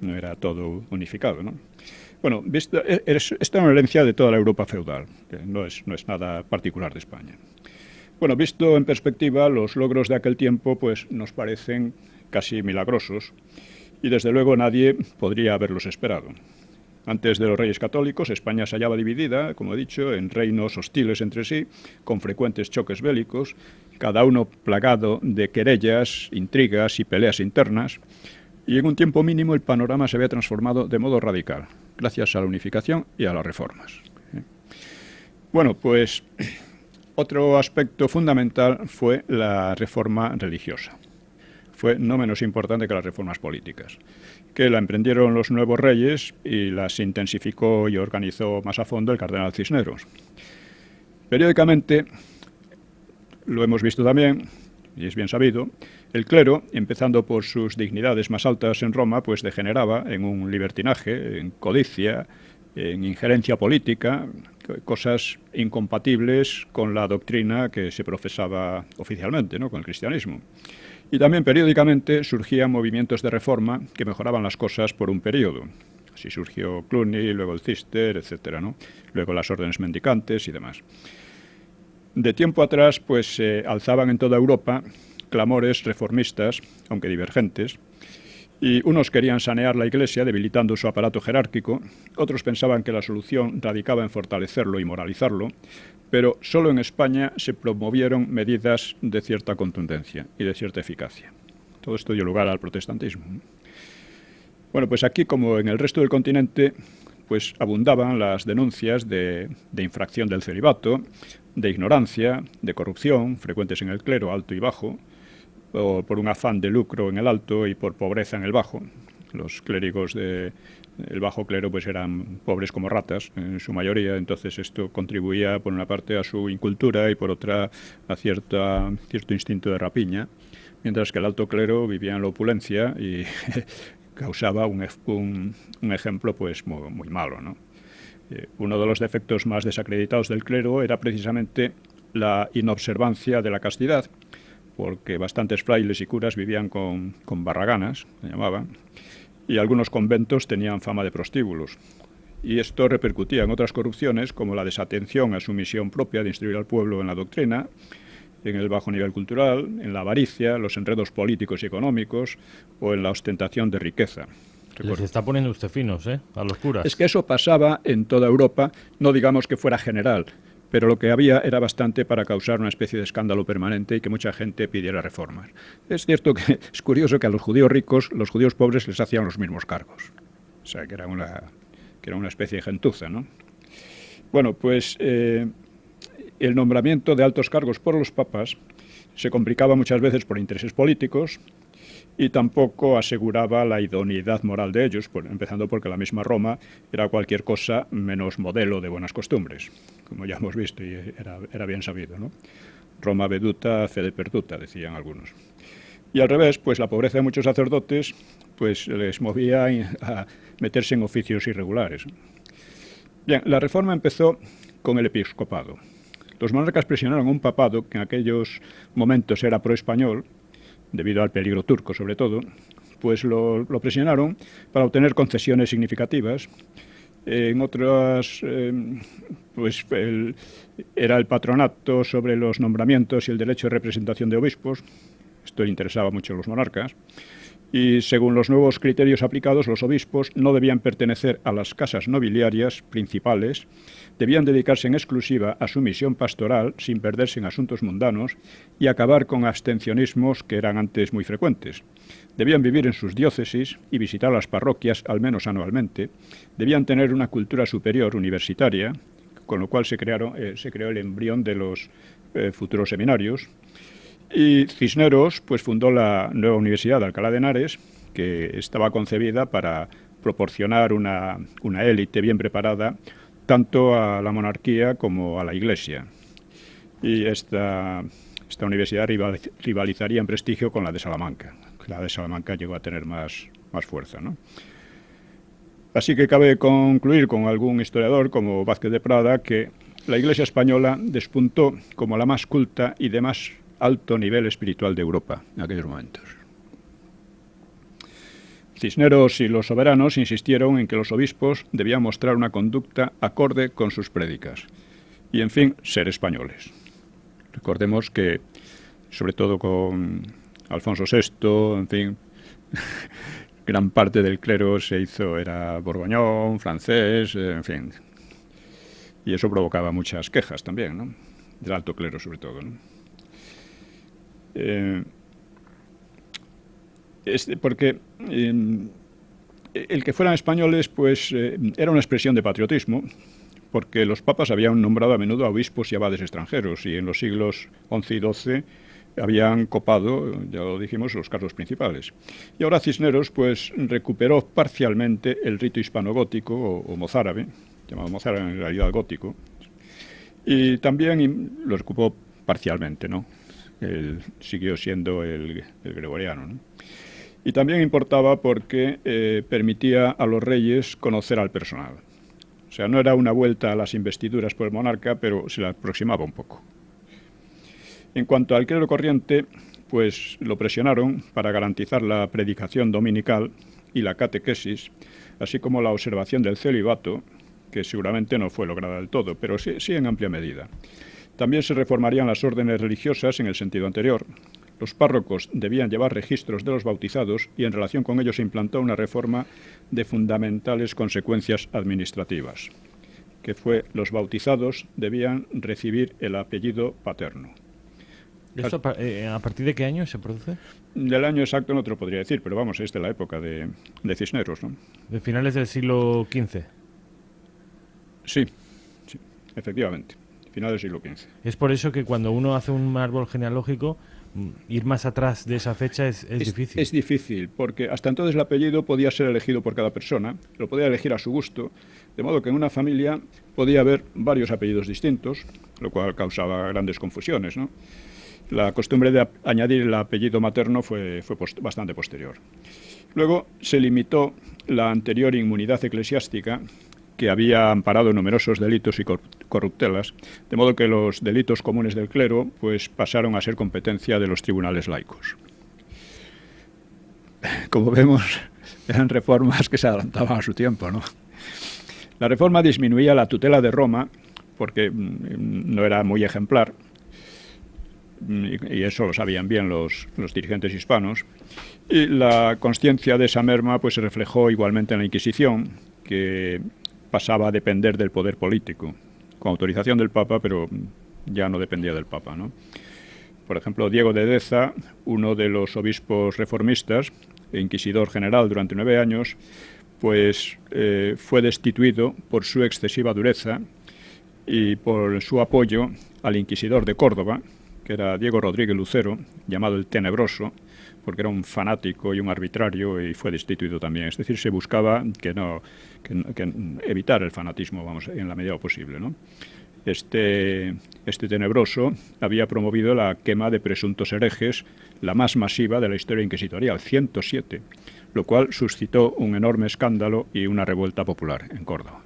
No era todo unificado, ¿no? Bueno, esta es una herencia de toda la Europa feudal, que no es nada particular de España. Bueno, visto en perspectiva, los logros de aquel tiempo pues nos parecen casi milagrosos y desde luego nadie podría haberlos esperado. Antes de los Reyes Católicos, España se hallaba dividida, como he dicho, en reinos hostiles entre sí, con frecuentes choques bélicos, cada uno plagado de querellas, intrigas y peleas internas, y en un tiempo mínimo el panorama se había transformado de modo radical, gracias a la unificación y a las reformas. Bueno, pues otro aspecto fundamental fue la reforma religiosa. Fue no menos importante que las reformas políticas, que la emprendieron los nuevos reyes y las intensificó y organizó más a fondo el cardenal Cisneros. Periódicamente, lo hemos visto también, y es bien sabido, el clero, empezando por sus dignidades más altas en Roma, pues degeneraba en un libertinaje, en codicia, en injerencia política, cosas incompatibles con la doctrina que se profesaba oficialmente, ¿no?, con el cristianismo. Y también periódicamente surgían movimientos de reforma que mejoraban las cosas por un periodo. Así surgió Cluny, luego el Cister, etcétera, ¿no? Luego las órdenes mendicantes y demás. De tiempo atrás, pues se alzaban en toda Europa clamores reformistas, aunque divergentes, y unos querían sanear la Iglesia debilitando su aparato jerárquico, otros pensaban que la solución radicaba en fortalecerlo y moralizarlo, pero solo en España se promovieron medidas de cierta contundencia y de cierta eficacia. Todo esto dio lugar al protestantismo. Bueno, pues aquí, como en el resto del continente, pues abundaban las denuncias de infracción del celibato, de ignorancia, de corrupción, frecuentes en el clero alto y bajo, o por un afán de lucro en el alto y por pobreza en el bajo. Los clérigos del bajo clero pues eran pobres como ratas en su mayoría, entonces esto contribuía por una parte a su incultura y por otra a cierto instinto de rapiña, mientras que el alto clero vivía en la opulencia y causaba un ejemplo pues muy malo, ¿no? Uno de los defectos más desacreditados del clero era precisamente la inobservancia de la castidad, porque bastantes frailes y curas vivían con barraganas, se llamaban, y algunos conventos tenían fama de prostíbulos. Y esto repercutía en otras corrupciones, como la desatención a su misión propia de instruir al pueblo en la doctrina, en el bajo nivel cultural, en la avaricia, los enredos políticos y económicos, o en la ostentación de riqueza. Les está poniendo usted finos, a los curas. Es que eso pasaba en toda Europa, no digamos que fuera general, pero lo que había era bastante para causar una especie de escándalo permanente y que mucha gente pidiera reformas. Es cierto que es curioso que a los judíos ricos, los judíos pobres les hacían los mismos cargos. O sea, que era una especie de gentuza, ¿no? Bueno, pues el nombramiento de altos cargos por los papas se complicaba muchas veces por intereses políticos y tampoco aseguraba la idoneidad moral de ellos, empezando porque la misma Roma era cualquier cosa menos modelo de buenas costumbres, como ya hemos visto y era bien sabido, ¿no? Roma veduta, fede perduta, decían algunos. Y al revés, pues la pobreza de muchos sacerdotes pues les movía a meterse en oficios irregulares. Bien, la reforma empezó con el episcopado. Los monarcas presionaron a un papado que en aquellos momentos era pro-español, debido al peligro turco sobre todo, pues lo presionaron para obtener concesiones significativas. En otras, pues era el patronato sobre los nombramientos y el derecho de representación de obispos. Esto le interesaba mucho a los monarcas. Y según los nuevos criterios aplicados, los obispos no debían pertenecer a las casas nobiliarias principales, debían dedicarse en exclusiva a su misión pastoral sin perderse en asuntos mundanos y acabar con abstencionismos que eran antes muy frecuentes. Debían vivir en sus diócesis y visitar las parroquias al menos anualmente. Debían tener una cultura superior universitaria, con lo cual se creó el embrión de los futuros seminarios. Y Cisneros pues fundó la nueva Universidad de Alcalá de Henares, que estaba concebida para proporcionar una élite bien preparada tanto a la monarquía como a la Iglesia. Y esta universidad rivalizaría en prestigio con la de Salamanca. La de Salamanca llegó a tener más fuerza, ¿no? Así que cabe concluir con algún historiador como Vázquez de Prada que la Iglesia española despuntó como la más culta y de más alto nivel espiritual de Europa en aquellos momentos. Cisneros y los soberanos insistieron en que los obispos debían mostrar una conducta acorde con sus prédicas y, en fin, ser españoles. Recordemos que, sobre todo con Alfonso VI, en fin, gran parte del clero era borgoñón, francés, en fin. Y eso provocaba muchas quejas también, ¿no? Del alto clero, sobre todo, ¿no? Porque el que fueran españoles pues era una expresión de patriotismo, porque los papas habían nombrado a menudo a obispos y abades extranjeros y en los siglos XI y XII habían copado, ya lo dijimos, los cargos principales. Y ahora Cisneros pues recuperó parcialmente el rito hispano-gótico o mozárabe, llamado mozárabe en realidad gótico, y también lo recuperó parcialmente, ¿no? Él siguió siendo el gregoriano, ¿no? Y también importaba porque permitía a los reyes conocer al personal. O O sea, no era una vuelta a las investiduras por el monarca, pero se la aproximaba un poco. En cuanto al clero corriente, pues lo presionaron para garantizar la predicación dominical y la catequesis, así como la observación del celibato, que seguramente no fue lograda del todo, pero sí en amplia medida. También se reformarían las órdenes religiosas en el sentido anterior. Los párrocos debían llevar registros de los bautizados y en relación con ello se implantó una reforma de fundamentales consecuencias administrativas, que fue los bautizados debían recibir el apellido paterno. ¿Esto a partir de qué año se produce? Del año exacto no te lo podría decir, pero vamos, es de la época de Cisneros, ¿no? ¿De finales del siglo XV? Sí, efectivamente, final del siglo XV. Es por eso que cuando uno hace un árbol genealógico, ir más atrás de esa fecha es difícil. Es difícil, porque hasta entonces el apellido podía ser elegido por cada persona, lo podía elegir a su gusto, de modo que en una familia podía haber varios apellidos distintos, lo cual causaba grandes confusiones, ¿no? La costumbre de añadir el apellido materno fue bastante posterior. Luego se limitó la anterior inmunidad eclesiástica, que había amparado numerosos delitos y corruptelas, de modo que los delitos comunes del clero pues, pasaron a ser competencia de los tribunales laicos. Como vemos, eran reformas que se adelantaban a su tiempo, ¿no? La reforma disminuía la tutela de Roma, porque no era muy ejemplar, y eso lo sabían bien los dirigentes hispanos, y la consciencia de esa merma pues, se reflejó igualmente en la Inquisición, que pasaba a depender del poder político, con autorización del Papa, pero ya no dependía del Papa, ¿no? Por ejemplo, Diego de Deza, uno de los obispos reformistas, e inquisidor general durante 9 años, pues fue destituido por su excesiva dureza y por su apoyo al inquisidor de Córdoba, que era Diego Rodríguez Lucero, llamado el Tenebroso, porque era un fanático y un arbitrario y fue destituido también. Es decir, se buscaba que evitar el fanatismo, vamos, en la medida posible, ¿no? Este Tenebroso había promovido la quema de presuntos herejes, la más masiva de la historia inquisitorial, 107, lo cual suscitó un enorme escándalo y una revuelta popular en Córdoba.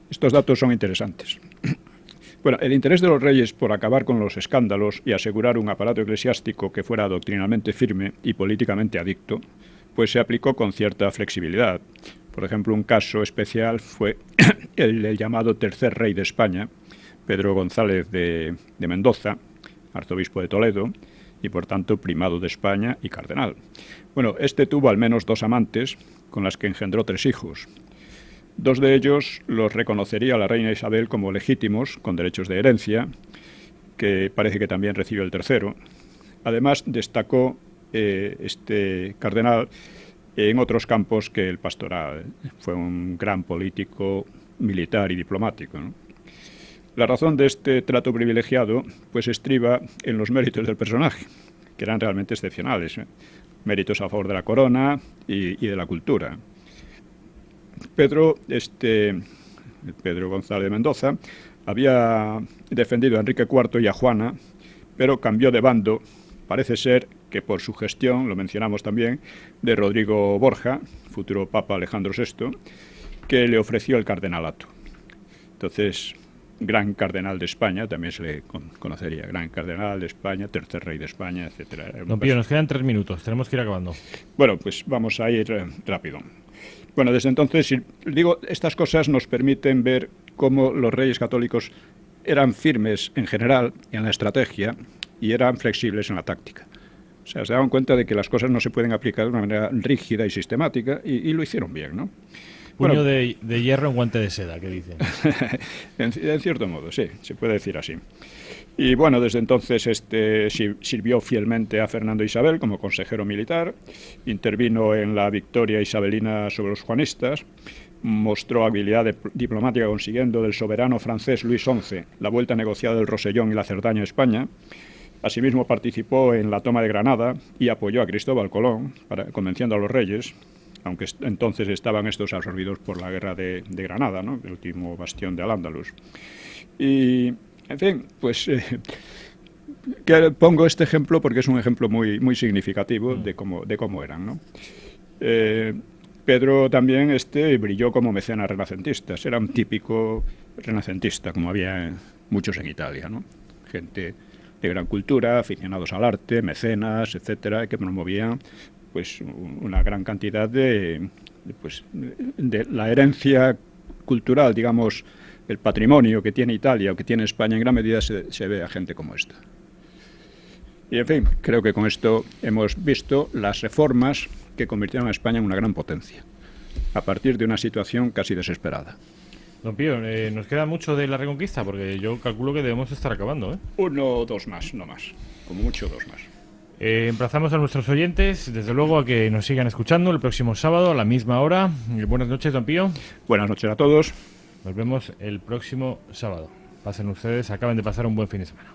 Estos datos son interesantes. Bueno, el interés de los reyes por acabar con los escándalos y asegurar un aparato eclesiástico que fuera doctrinalmente firme y políticamente adicto, pues se aplicó con cierta flexibilidad. Por ejemplo, un caso especial fue el llamado tercer rey de España, Pedro González de Mendoza, arzobispo de Toledo, y por tanto primado de España y cardenal. Bueno, este tuvo al menos 2 amantes, con las que engendró 3 hijos. 2 de ellos los reconocería la reina Isabel como legítimos, con derechos de herencia, que parece que también recibió el tercero. Además, destacó este cardenal en otros campos que el pastoral. Fue un gran político, militar y diplomático, ¿no? La razón de este trato privilegiado pues estriba en los méritos del personaje, que eran realmente excepcionales, ¿eh? Méritos a favor de la corona y de la cultura. Pedro González de Mendoza había defendido a Enrique IV y a Juana, pero cambió de bando, parece ser que por su gestión, lo mencionamos también, de Rodrigo Borja, futuro Papa Alejandro VI, que le ofreció el cardenalato. Entonces, gran cardenal de España, también se le conocería, gran cardenal de España, tercer rey de España, etcétera. Don Pío, nos quedan 3 minutos, tenemos que ir acabando. Bueno, pues vamos a ir rápido. Bueno, desde entonces, digo, estas cosas nos permiten ver cómo los reyes católicos eran firmes en general en la estrategia y eran flexibles en la táctica. O sea, se daban cuenta de que las cosas no se pueden aplicar de una manera rígida y sistemática y lo hicieron bien, ¿no? Puño de hierro en guante de seda, ¿qué dicen? En cierto modo, sí, se puede decir así. Y bueno, desde entonces sirvió fielmente a Fernando e Isabel como consejero militar, intervino en la victoria isabelina sobre los juanistas, mostró habilidad diplomática consiguiendo del soberano francés Luis XI la vuelta negociada del Rosellón y la Cerdaña a España. Asimismo participó en la toma de Granada y apoyó a Cristóbal Colón, convenciendo a los reyes, aunque entonces estaban estos absorbidos por la guerra de Granada, ¿no?, el último bastión de Al-Ándalus. Y, en fin, pues que pongo este ejemplo porque es un ejemplo muy, muy significativo de cómo eran, ¿no? Pedro también brilló como mecenas renacentistas. Era un típico renacentista, como había muchos en Italia, ¿no? Gente de gran cultura, aficionados al arte, mecenas, etcétera, que promovían pues una gran cantidad de la herencia cultural, digamos, el patrimonio que tiene Italia o que tiene España en gran medida se ve a gente como esta. Y en fin, creo que con esto hemos visto las reformas que convirtieron a España en una gran potencia, a partir de una situación casi desesperada. Don Pío, nos queda mucho de la Reconquista, porque yo calculo que debemos estar acabando, ¿eh? 1 o 2 más, no más. Como mucho 2 más. Emplazamos a nuestros oyentes, desde luego, a que nos sigan escuchando el próximo sábado a la misma hora. Buenas noches, don Pío. Buenas noches a todos. Nos vemos el próximo sábado. Pasen ustedes, acaben de pasar un buen fin de semana.